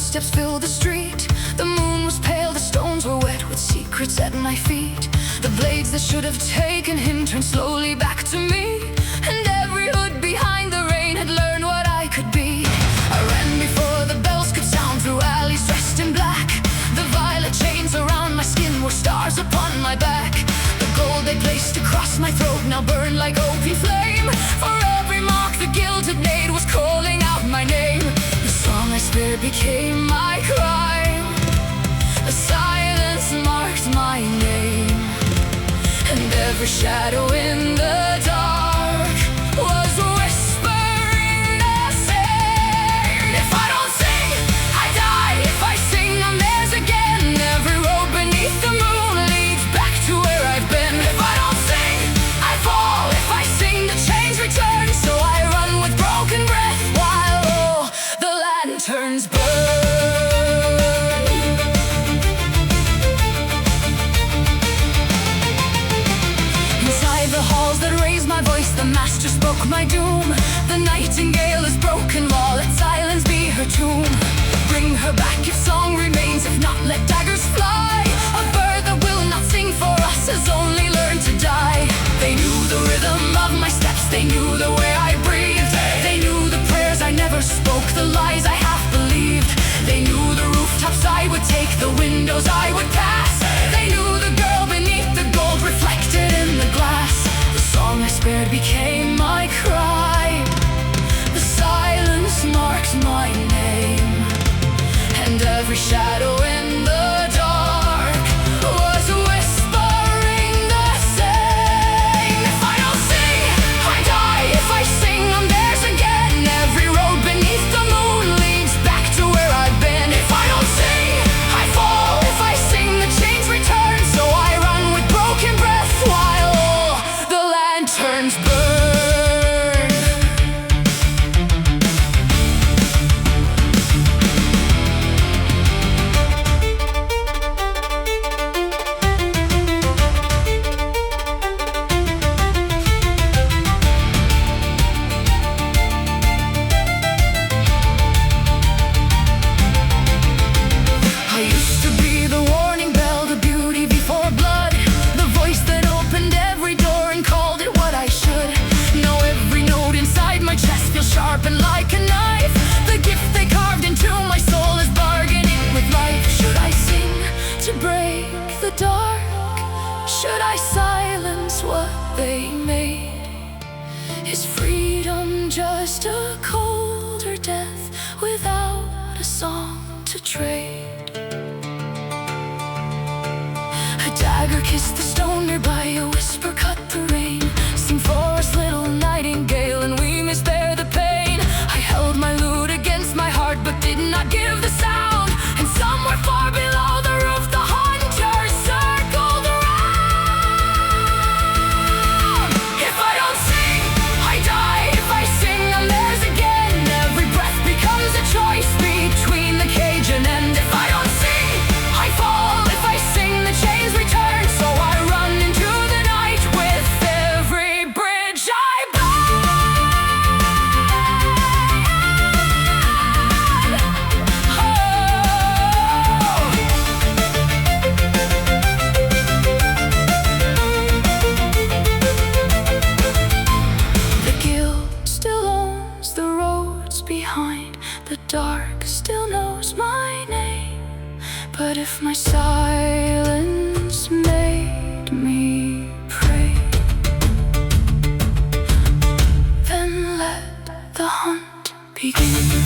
footsteps filled the street. The moon was pale, the stones were wet with secrets at my feet. The blades that should have taken him turned slowly back to me. And every hood behind the rain had learned what I could be. I ran before the bells could sound through alleys dressed in black. The violet chains around my skin were stars upon my back. The gold they placed across my throat now burned like open flame. For every mark the guilt had made was calling out my name. The song I spared became my crime. The silence marked my name. And every shadow in the dark was whispering the same. If I don't sing, I die. If I sing, I'm theirs again. Every road beneath the moon leads back to where I've been. If I don't sing, I fall. If I sing, the chains return. So I run with broken breath while all the lanterns burn. The master spoke my doom. The nightingale is broken law, let silence be her tomb. Bring her back if song remains, if not let daggers fly. A bird that will not sing for us has only learned to die. They knew the rhythm of my steps, they knew the way I breathed. They knew the prayers I never spoke, the lies I half believed. They knew the rooftops I would take, the windows I would pass. They knew the girl beneath the gold reflected in the glass. The song I spared became my cry. The silence marks my name. And every shadow in the dark was whispering the same. If I don't sing, I die. If I sing, I'm theirs again. Every road beneath the moon leads back to where I've been. If I don't sing, I fall. If I sing, the chains return. So I run with broken breath while all the lanterns burn. I used to be the warning bell, the beauty before blood, the voice that opened every door and called it what I should. Now every note inside my chest feels sharpened like a knife. The gift they carved into my soul is bargaining with life. Should I sing to break the dark? Should I silence what they made? Is freedom just a colder death without a song to trade? A dagger kissed the stone nearby, a whisper cut the rain. Sing for us, little nightingale, and we must bear the pain. I held my lute against my heart, but did not give the sound. And somewhere far below the roof, the hunters circled around. If I don't sing, I die. If I sing, I'm theirs again. Every breath becomes a choice between the cage and end. If I don't sing, I fall. If I sing, the chains return. So I run into the night with every bridge I burn. Oh. The guilt still owns the roads behind. The dark still knows my name. But if my silence made me pray, then let the hunt begin.